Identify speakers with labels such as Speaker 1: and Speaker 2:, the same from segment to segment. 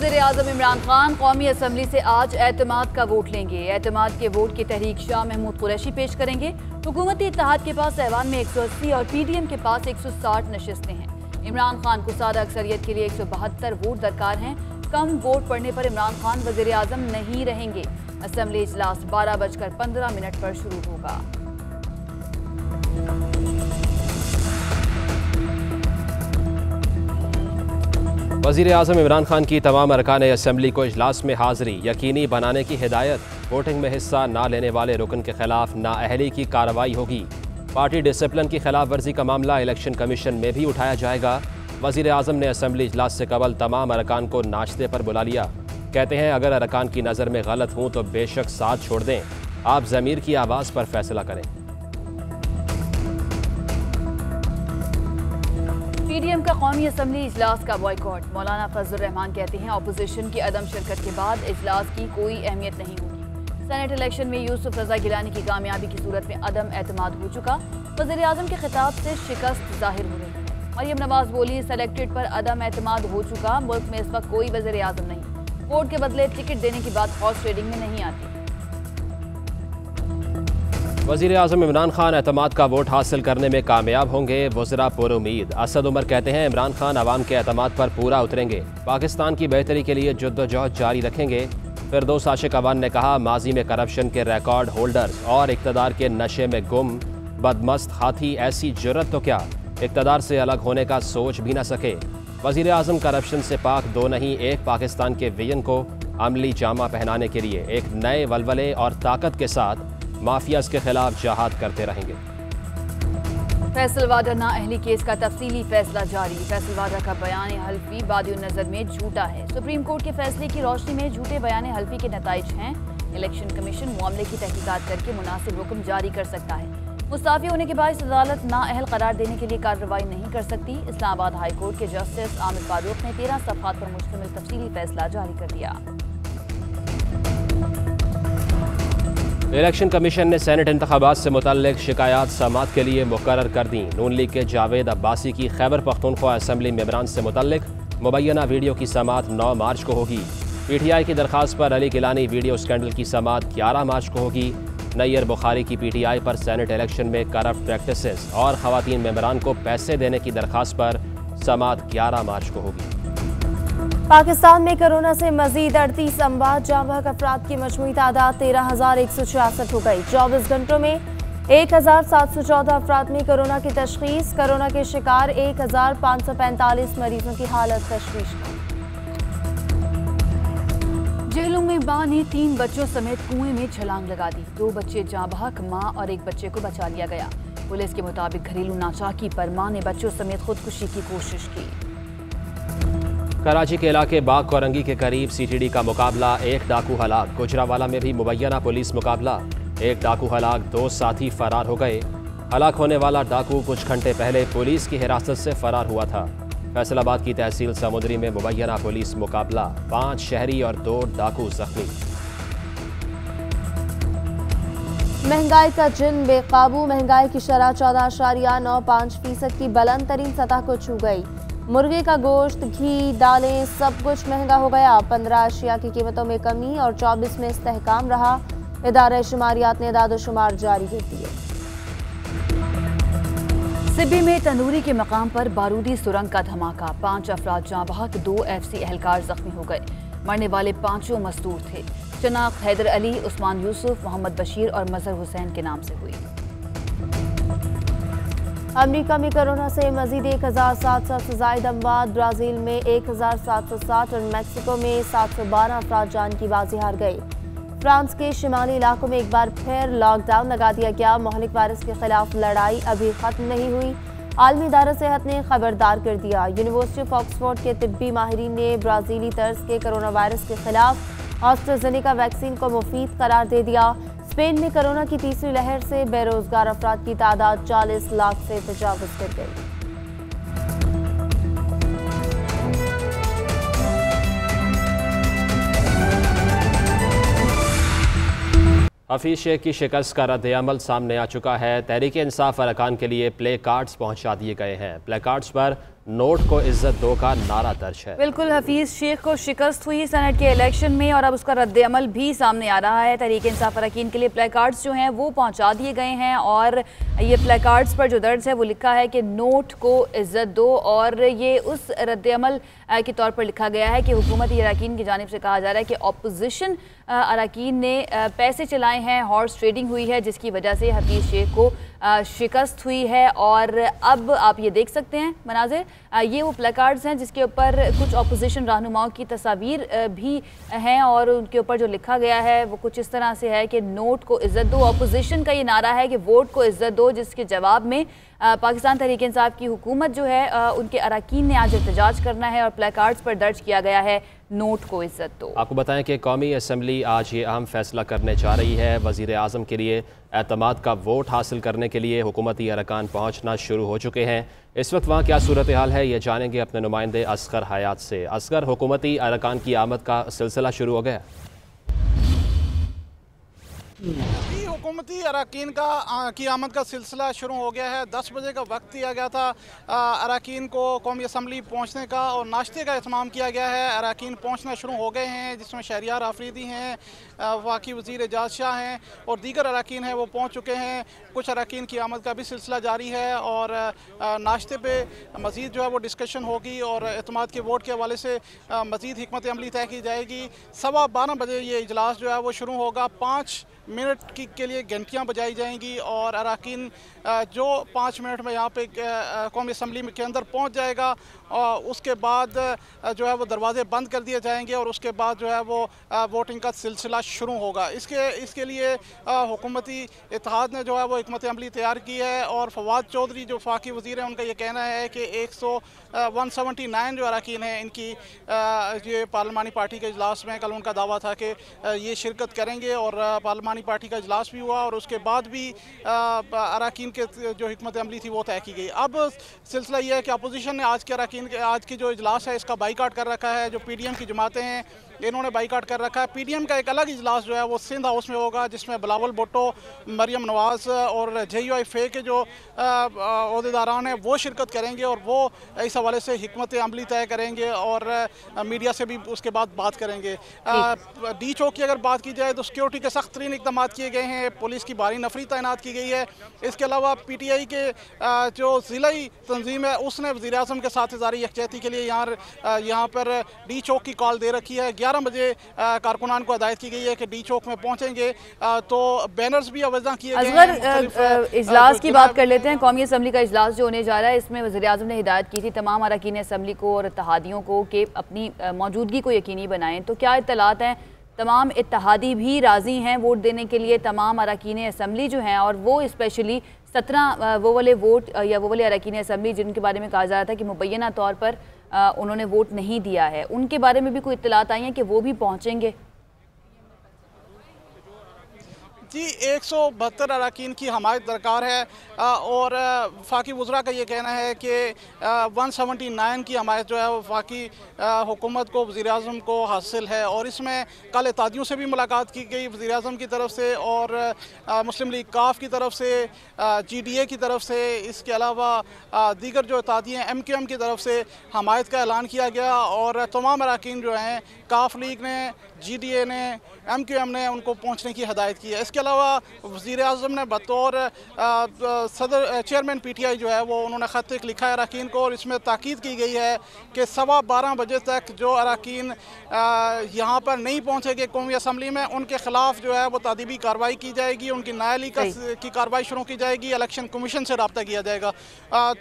Speaker 1: वज़ीर आज़म इमरान खान कौमी असम्बली से आज एतमाद का वोट लेंगे। एतमाद के वोट की तहरीक शाह महमूद कुरैशी पेश करेंगे। हुकूमती इत्तेहाद के पास ऐवान में 180 और PDM के पास 160 नशिस्तें हैं। इमरान खान को सादा अक्सरियत के लिए 172 वोट दरकार हैं। कम वोट पड़ने पर इमरान खान वज़ीर आज़म नहीं रहेंगे। असम्बली इजलास 12:15 पर शुरू होगा।
Speaker 2: वज़ीर आज़म इमरान खान की तमाम अरकान असम्बली को इजलास में हाज़री यकीनी बनाने की हिदायत। वोटिंग में हिस्सा न लेने वाले रुकन के खिलाफ नाअहली की कार्रवाई होगी। पार्टी डिसिप्लिन की खिलाफ वर्जी का मामला इलेक्शन कमीशन में भी उठाया जाएगा। वज़ीर आज़म ने असम्बली इजलास से कबल तमाम अरकान को नाश्ते पर बुला लिया। कहते हैं अगर अरकान की नज़र में गलत हूँ तो बेशक साथ छोड़ दें, आप ज़मीर की आवाज़ पर फैसला करें।
Speaker 1: PDM का कौमी असम्बली इजलास का बॉयकॉट। मौलाना फजल रहमान कहते हैं अपोजिशन की अदम शिरकत के बाद इजलास की कोई अहमियत नहीं होगी। सेनेट इलेक्शन में यूसुफ रजा गिलानी की कामयाबी की सूरत में अदम एतमाद हो चुका। वज़ीर आज़म के खिताब से शिकस्त जाहिर हो रही है। मरियम नवाज बोली सेलेक्टेड पर अदम एतमाद हो चुका। मुल्क में इस वक्त कोई वज़ीर आज़म नहीं। वोट के बदले टिकट देने की बात हॉर्स ट्रेडिंग में नहीं आती।
Speaker 2: वज़ीर आज़म इमरान खान एतमाद का वोट हासिल करने में कामयाब होंगे, वज़रा पुरुमीद। असद उमर कहते हैं इमरान खान अवाम के एतमाद पर पूरा उतरेंगे, पाकिस्तान की बेहतरी के लिए जद्दोजहद जारी रखेंगे। फिरदौस आशिक अवान ने कहा माजी में करप्शन के रिकॉर्ड होल्डर्स और इक़्तिदार के नशे में गुम बदमस्त हाथी ऐसी जुर्रत तो क्या इक़्तिदार से अलग होने का सोच भी न सके। वज़ीर आज़म करप्शन से पाक दो नहीं एक पाकिस्तान के विजन को अमली जामा पहनाने के लिए एक नए वलवले और ताकत के साथ माफियाज के खिलाफ जहाद करते रहेंगे।
Speaker 1: फैसल वाडा नाअहली केस का तफसीली फैसला जारी। फैसल वाडा का बयान हल्फी बादियो नजर में झूठा है। सुप्रीम कोर्ट के फैसले की रोशनी में झूठे बयान हल्फी के नताइज हैं। इलेक्शन कमीशन मामले की तहकीकात करके मुनासिब हुक्म जारी कर सकता है। मुस्ताफी होने के बाद अदालत नाअहल करार देने के लिए कार्रवाई नहीं कर सकती। इस्लामाबाद हाई कोर्ट के जस्टिस आमिर फारूक ने 13 सफ़हात पर मुश्तमिल तफसीली फैसला जारी कर दिया।
Speaker 2: इलेक्शन कमीशन ने सेनेट इंतखाबात से मुतल्लिक शिकायत समाअत के लिए मुकर्रर कर दी। नून लीग के जावेद अब्बासी की खैबर पख्तूनख्वा असम्बली मेंबरान से मुतल्लिक मुबैना वीडियो की समाअत 9 मार्च को होगी। PTI की दरख्वास्त पर अली गिलानी वीडियो स्कैंडल की समाअत 11 मार्च को होगी। नैयर बुखारी की PTI पर सेनेट इलेक्शन में करप्ट प्रैक्टिसेस और खवातीन मेंबरान को पैसे देने की दरख्वास्त पर समाअत 11 मार्च को होगी।
Speaker 3: पाकिस्तान में कोरोना से मजीद 38 अमवात, जाँ बहक अफराद की मजमूई तादाद 13,166 हो गई। 24 घंटों में 1,714 अफराद में कोरोना की तशखीस। कोरोना के शिकार 1,545 मरीजों की हालत तशवीशनाक।
Speaker 1: जेहलम में मां ने 3 बच्चों समेत कुएं में छलांग लगा दी। 2 बच्चे जाँ बहक, मां और एक बच्चे को बचा लिया गया। पुलिस के मुताबिक घरेलू नाचाकी पर मां ने बच्चों समेत खुदकुशी की कोशिश की।
Speaker 2: कराची के इलाके बाग कोरंगी के करीब CTD का मुकाबला, 1 डाकू हलाक। गुजरावाला में भी मुबैना पुलिस मुकाबला, 1 डाकू हलाक, 2 साथी फरार हो गए। हलाक होने वाला डाकू कुछ घंटे पहले पुलिस की हिरासत से फरार हुआ था। फैसलाबाद की तहसील समुद्री में मुबैना पुलिस मुकाबला, 5 शहरी और 2 डाकू जख्मी।
Speaker 3: महंगाई का जिन बेकाबू। महंगाई की शरह 14.95% की बुलंद तरीन सतह को छू गई। मुर्गे का गोश्त, घी, दालें सब कुछ महंगा हो गया। 15 अशिया की कीमतों में कमी और 24 में इस्तेहकाम रहा। इदारा शुमारियात ने दादो-शुमार जारी कर दिए।
Speaker 1: सिब्बी में तंदूरी के मकाम पर बारूदी सुरंग का धमाका, 5 अफराद जाँ बहक, 2 FC एहलकार जख्मी हो गए। मरने वाले 5 मजदूर थे। शनाख्त हैदर अली, उस्मान यूसुफ, मोहम्मद बशीर और मजहर हुसैन के नाम से हुई।
Speaker 3: अमेरिका में कोरोना से मजीद 1,700 से जायद अमवात। ब्राज़ील में 1,760 और मैक्सिको में 712 अफराद जान की बाजी हार गए। फ्रांस के शिमाली इलाकों में एक बार फिर लॉकडाउन लगा दिया गया। मोहलिक वायरस के खिलाफ लड़ाई अभी खत्म नहीं हुई। आलमी इदारा सेहत ने खबरदार कर दिया। यूनिवर्सिटी ऑफ ऑक्सफोर्ड के तिब्बी माहिरीन ने ब्राज़ीली तर्ज के कोरोना वायरस के खिलाफ एस्ट्राज़ेनेका वैक्सीन को मुफीद करार दे दिया। स्पेन में कोरोना की तीसरी लहर से बेरोजगार अफराद की तादाद 40 लाख से तजावुज़ कर गई।
Speaker 2: हफीज शेख की शिकस्त का रद्द-ए-अमल सामने आ चुका है। तहरीक इंसाफ अरकान के लिए प्ले कार्ड्स पहुंचा दिए गए हैं। प्ले कार्ड्स पर नोट को इज्जत दो का नारा दर्ज है।
Speaker 1: बिल्कुल, हफीज शेख को शिकस्त हुई सेनेट के इलेक्शन में और अब उसका रद्द-ए-अमल भी सामने आ रहा है। तहरीक इंसाफ अरकान के लिए प्लेकार्ड्स जो हैं वो पहुंचा दिए गए हैं और ये प्लेकार्ड्स पर जो दर्ज है वो लिखा है कि नोट को इज्जत दो, और ये उस रद्द-ए-अमल के तौर पर लिखा गया है कि हुकूमती अरकान की जानिब से कहा जा रहा है कि अपोजिशन अरकान ने पैसे चलाए हैं, हॉर्स ट्रेडिंग हुई है, जिसकी वजह से हफीज शेख को शिकस्त हुई है। और अब आप ये देख सकते हैं मनाजिर, ये वो प्लेकार्ड्स हैं जिसके ऊपर कुछ अपोजिशन रहनुमाओं की तस्वीर भी हैं और उनके ऊपर जो लिखा गया है वो कुछ इस तरह से है कि नोट को इज्जत दो। अपोजिशन का ये नारा है कि वोट को इज्जत दो, जिसके जवाब में पाकिस्तान तहरीक इंसाफ की हुकूमत जो है उनके अरकान ने आज एहतजाज करना है और प्लेकार्ड्स पर दर्ज किया गया है नोट को इज्जत दो।
Speaker 2: आपको बताएं कि कौमी असम्बली आज ये अहम फैसला करने जा रही है। वज़ीर आज़म के लिए एतमाद का वोट हासिल करने के लिए हुकूमती अरकान पहुँचना शुरू हो चुके हैं। इस वक्त वहाँ क्या सूरत हाल है ये जानेंगे अपने नुमाइंदे असगर हयात से। असगर, हुकूमती अरकान की आमद का सिलसिला शुरू हो गया?
Speaker 4: हुकूमती अरकान की आमद का सिलसिला शुरू हो गया है। 10 बजे का वक्त दिया गया था अरकान को कौमी असम्बली पहुंचने का और नाश्ते का एहतमाम किया गया है। अरकान पहुंचना शुरू हो गए हैं, जिसमें शहरियार आफरीदी हैं, वफाकी वज़ीर एजाज शाह हैं और दीगर अरकान हैं वो पहुंच चुके हैं। कुछ अरकान की आमद का भी सिलसिला जारी है और नाश्ते पे मज़ीद जो है वो डिस्कशन होगी और एतमाद के वोट के हवाले से मज़ीद हिकमत अमली तय की जाएगी। 12:15 बजे ये इजलास जो है वो शुरू होगा। 5 मिनट के लिए घंटियाँ बजाई जाएंगी और अरकान जो 5 मिनट में यहाँ पे कौमी असम्बली के अंदर पहुँच जाएगा और उसके बाद जो है वो दरवाज़े बंद कर दिए जाएंगे और उसके बाद जो है वो वोटिंग का सिलसिला शुरू होगा। इसके लिए हुकूमती इत्तेहाद ने जो है वो हिकमत अमली तैयार की है और फवाद चौधरी जो वफाकी वज़ीर हैं उनका ये कहना है कि 179 जो अरकान हैं इनकी ये पार्लिमानी पार्टी के इजलास में कल उनका दावा था कि ये शिरकत करेंगे और पार्लिमानी पार्टी का इजलास भी हुआ और उसके बाद भी अरकान के जो हिकमत अमली थी वो तय की गई। अब सिलसिला ये है कि अपोजिशन ने आज की जो इजलास है इसका बाइकाट कर रखा है। जो PDM की जमातें हैं इन्होंने बाइकाट कर रखा है। PDM का एक अलग इजलास जो है वो सिंध हाउस में होगा, जिसमें बिलावल भुट्टो, मरियम नवाज़ और JUIF के जो अहदेदारान हैं वो शिरकत करेंगे और वो इस हवाले से हिकमत अमली तय करेंगे और मीडिया से भी उसके बाद बात करेंगे। डी चौक की अगर बात की जाए तो सिक्योरिटी के सख्त तरीन इक़दाम किए गए हैं, पुलिस की भारी नफरी तैनात की गई है। इसके अलावा PTI के जो ज़िलाई तंजीम है उसने वज़ीर आज़म के साथ इज़हारी यकजहती के लिए यहाँ पर डी चौक की कॉल दे रखी है। 11 बजे कारकुनान को हदायत की गई है कि डी चौक में पहुँचेंगे तो बैनर्स भी अवज़ा किए गए हैं।
Speaker 1: इजलास की बात कर लेते हैं। कौमी असम्बली का इजलास जो होने जा रहा है इसमें वज़ीर आज़म ने हिदायत की थी तमाम अरकान असम्बली को और इत्तेहादियों को कि अपनी मौजूदगी को यकीनी बनाएं। तो क्या इत्तलात हैं? तमाम इत्तेहादी भी राज़ी हैं वोट देने के लिए, तमाम अरकान असम्बली जो हैं और वो स्पेशली 17 वो वाले वोट या वो वाले अरकान असम्बली जिनके बारे में कहा जा रहा था कि मुबैना तौर पर उन्होंने वोट नहीं दिया है, उनके बारे में भी कोई इत्तलात आई हैं कि वो भी पहुँचेंगे?
Speaker 4: जी 172 अरकान की हमायत दरकार है और वफाकी वज़रा का ये कहना है कि 179 की हमायत जो है वफाकी हुकूमत को वज़ीर आज़म को हासिल है। और इसमें कल इत्तेहादियों से भी मुलाकात की गई वज़ीर आज़म की तरफ से और मुस्लिम लीग काफ की तरफ से, GDA की तरफ से, इसके अलावा दीगर जो इत्तेहादी हैं MQM की तरफ से हमायत का ऐलान किया गया और तमाम अरकान जो हैं काफ लीग ने, GDA ने, MQM ने उनको पहुँचने की हदायत की है। इसके अलावा वज़ीर आज़म ने बतौर सदर चेयरमैन PTI जो है वो उन्होंने ख़त एक लिखा है अरकान को और इसमें ताकीद की गई है कि 12:15 बजे तक जो अरकान यहाँ पर नहीं पहुँचेंगे कौमी असम्बली में उनके ख़िलाफ़ जो है वो तादीबी कार्रवाई की जाएगी, उनकी नाअहली की कार्रवाई शुरू की जाएगी, इलेक्शन कमीशन से रब्ता किया जाएगा।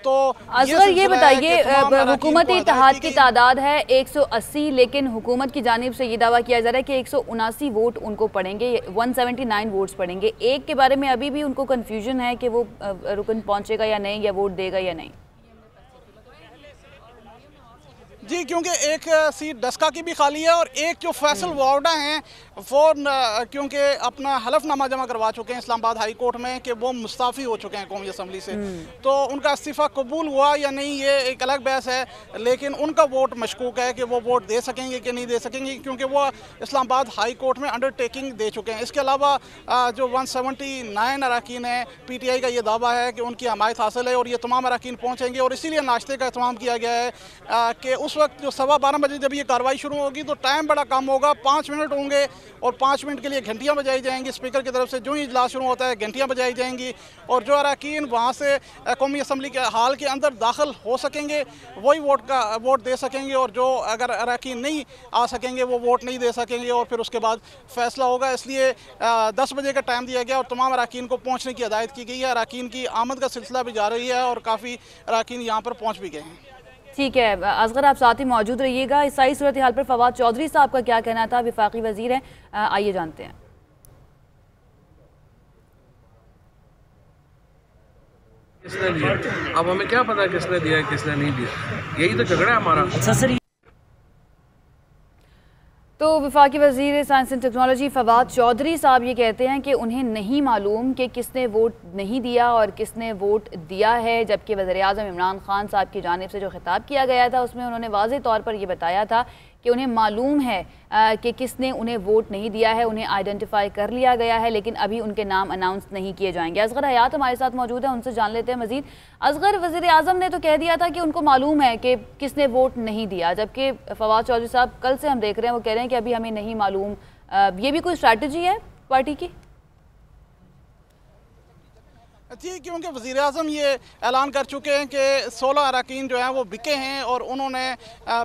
Speaker 4: तो
Speaker 1: असगर ये बताइए, हुकूमती इत्तेहाद की तादाद है 180, लेकिन हुकूमत की जानिब से ये दावा किया जा रहा है कि 179 वोट उनको पड़ेंगे, 179 वोट्स पड़ेंगे। एक के बारे में अभी भी उनको कन्फ्यूजन है कि वो रुकन पहुंचेगा या नहीं, या वोट देगा या नहीं।
Speaker 4: जी क्योंकि एक सीट डस्का की भी खाली है और एक जो फैसल वार्डा हैं फ़ौरन क्योंकि अपना हलफनामा जमा करवा चुके हैं इस्लामाबाद हाई कोर्ट में कि वो मुस्ताफ़ी हो चुके हैं कौमी असम्बली से, तो उनका इस्तीफ़ा कबूल हुआ या नहीं ये एक अलग बहस है, लेकिन उनका वोट मशकूक है कि वो वोट दे सकेंगे कि नहीं दे सकेंगे, क्योंकि वो इस्लामाबाद हाई कोर्ट में अंडरटेकिंग दे चुके हैं। इसके अलावा जो 179 अरकान हैं, PTI का ये दावा है कि उनकी हमायत हासिल है और ये तमाम अरकान पहुँचेंगे, और इसीलिए नाश्ते का एहतमाम किया गया है कि उस वक्त जो 12:15 बजे जब ये कार्रवाई शुरू होगी तो टाइम बड़ा कम होगा, 5 मिनट होंगे और 5 मिनट के लिए घंटियाँ बजाई जाएंगी स्पीकर की तरफ से। जो ही इजलास शुरू होता है घंटियाँ बजाई जाएंगी और जो अरकान वहाँ से कौमी असम्बली के हाल के अंदर दाखिल हो सकेंगे वही वोट दे सकेंगे, और जो अगर अरकान नहीं आ सकेंगे वो वोट नहीं दे सकेंगे, और फिर उसके बाद फैसला होगा। इसलिए 10 बजे का टाइम दिया गया और तमाम अरकान को पहुँचने की हिदायत की गई है। अरकान की आमद का सिलसिला भी जारी है और काफ़ी अरकान यहाँ पर पहुँच भी गए हैं।
Speaker 1: ठीक है असगर, आप साथ ही मौजूद रहिएगा। इस सारी सूरत हाल पर फवाद चौधरी साहब का क्या कहना था, विफाकी वजीर हैं, आइए जानते हैं।
Speaker 5: किसने दिया, अब हमें क्या पता किसने दिया किसने नहीं दिया, यही तो झगड़ा है हमारा। अच्छा सर,
Speaker 1: तो वफाकी वज़ीर science and technology Fawad Chaudhry साहब ये कहते हैं कि उन्हें नहीं मालूम कि किसने वोट नहीं दिया और किसने वोट दिया है, जबकि वज़ीर-ए-आज़म इमरान खान साहब की जानिब से जो खिताब किया गया था उसमें उन्होंने वाज़ेह तौर पर यह बताया था कि उन्हें मालूम है कि किसने उन्हें वोट नहीं दिया है, उन्हें आइडेंटिफाई कर लिया गया है, लेकिन अभी उनके नाम अनाउंस नहीं किए जाएंगे। असगर हयात हमारे साथ मौजूद है, उनसे जान लेते हैं मजीद। असगर, वज़ीर-ए-आज़म ने तो कह दिया था कि उनको मालूम है कि किसने वोट नहीं दिया, जबकि फवाद चौधरी साहब कल से हम देख रहे हैं वो कह रहे हैं कि अभी हमें नहीं मालूम। ये भी कोई स्ट्रैटेजी है पार्टी की?
Speaker 4: जी, क्योंकि वज़ीर-ए-आज़म ये ऐलान कर चुके हैं कि 16 अरकान जो हैं वो बिके हैं और उन्होंने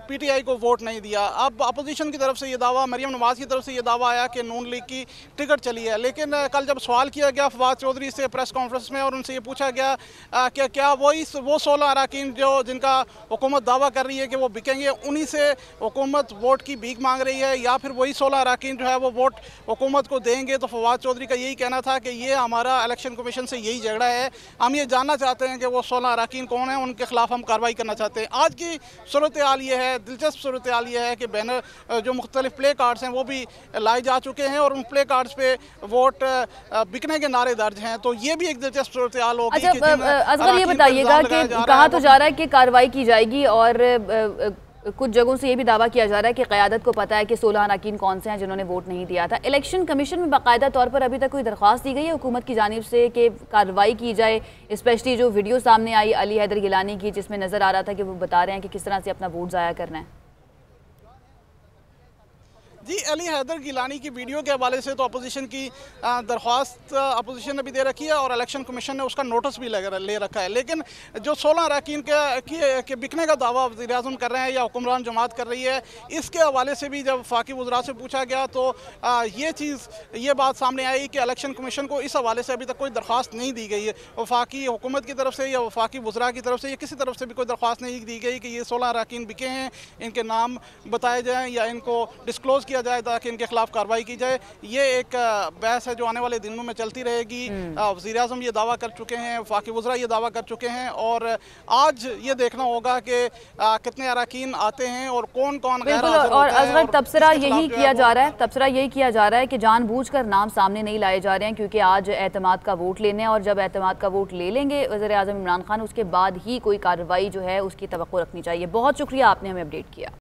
Speaker 4: PTI को वोट नहीं दिया। अब अपोजिशन की तरफ से ये दावा, मरियम नवाज़ की तरफ से ये दावा आया कि नून लीग की टिकट चली है, लेकिन कल जब सवाल किया गया फवाद चौधरी से प्रेस कॉन्फ्रेंस में और उनसे ये पूछा गया कि क्या वो 16 अरकान जिनका हुकूमत दावा कर रही है कि वो बिकेंगे, उन्हीं से हुकूमत वोट की भीख मांग रही है या फिर वही 16 अरकान जो है वो वोट हुकूमत को देंगे, तो फवाद चौधरी का यही कहना था कि ये हमारा इलेक्शन कमीशन से यही है, हम ये जानना चाहते हैं कि वो 16 अरकान कौन है, उनके खिलाफ हम कार्रवाई करना चाहते हैं। आज की सूरत हाल ये है, दिलचस्प सूरत हाल ये है कि बैनर जो मुख्तलिफ प्ले कार्ड्स हैं वो भी लाए जा चुके हैं और उन प्ले कार्ड्स पे वोट बिकने के नारे दर्ज हैं, तो ये भी एक दिलचस्प सूरत हाल होगी।
Speaker 1: अच्छा असगर, ये बताइएगा कि कहा तो जा रहा है कि कार्रवाई की जाएगी और कुछ जगहों से ये भी दावा किया जा रहा है कि क़यादत को पता है कि 16 अरकान कौन से हैं जिन्होंने वोट नहीं दिया था। इलेक्शन कमीशन में बाकायदा तौर पर अभी तक कोई दरख्वास्त दी गई है हुकूमत की जानिब से कि कार्रवाई की जाए, स्पेशली जो वीडियो सामने आई अली हैदर गिलानी की जिसमें नज़र आ रहा था कि वो बता रहे हैं कि किस तरह से अपना वोट ज़ाया करना है?
Speaker 4: जी, अली हैदर गिलानी की वीडियो के हवाले से तो अपोजिशन की दरख्वास्त अपोजिशन ने भी दे रखी है और इलेक्शन कमीशन ने उसका नोटिस भी ले रखा है, लेकिन जो 16 अरकान के बिकने का दावा वज़ीर-ए-आज़म कर रहे हैं या हुक्मरान जमात कर रही है, इसके हवाले से भी जब वफाकी वज़रा से पूछा गया तो ये बात सामने आई कि इलेक्शन कमीशन को इस हवाले से अभी तक कोई दरख्वास्त नहीं दी गई है। वफाकी हुकूमत की तरफ से या वफाकी वज़रा की तरफ से या किसी तरफ से भी कोई दरख्वास्त नहीं दी गई कि ये 16 अरकान बिके हैं, इनके नाम बताए जाएँ या इनको डिस्क्लोज़ किया जाए ताकि इनके खिलाफ कार्रवाई की जाए। ये एक बहस है जो आने वाले दिनों में चलती रहेगी। वज़ीर-ए-आज़म ये दावा कर चुके हैं, वफाकी वज़रा ये दावा कर चुके हैं और आज ये देखना होगा कि कितने अरकान आते हैं और कौन कौन गैर हाज़िर होता है।
Speaker 1: और असगर, तबसरा यही किया जा रहा है कि जानबूझकर नाम सामने नहीं लाए जा रहे हैं क्योंकि आज एतमाद का वोट लेने हैं और जब एतमाद का वोट ले लेंगे वज़ीर-ए-आज़म इमरान खान, उसके बाद ही कोई कार्रवाई जो है उसकी तवक्को रखनी चाहिए। बहुत शुक्रिया, आपने हमें अपडेट किया।